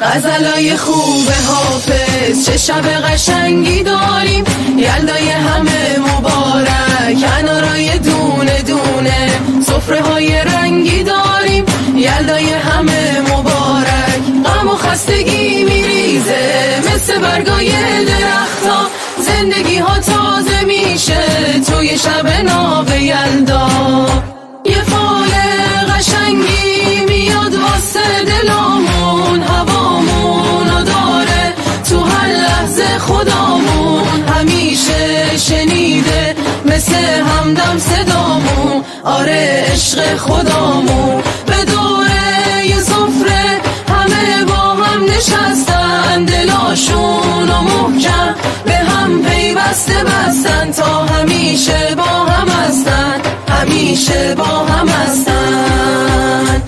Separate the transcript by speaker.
Speaker 1: غزلای خوب حافظ چه شب قشنگی داریم، یلدای همه مبارک، انارای دونه دونه، سفره های رنگی داریم، یلدای همه مبارک. غم و خستگی میریزه مثل برگای درختا، زندگی ها تازه میشه توی شب ناب یلدا. یه فال قشنگی میاد واسه دلامون، هوامون و داره تو هر لحظه خدامون، همیشه شنیده مثل همدم صدامون، آره عشق خدامون. به دوره یه سفره همه با هم نشستن، دلاشون و محکم به هم پیوسته بستن، تا همیشه با هم هستن، همیشه با هم هستن.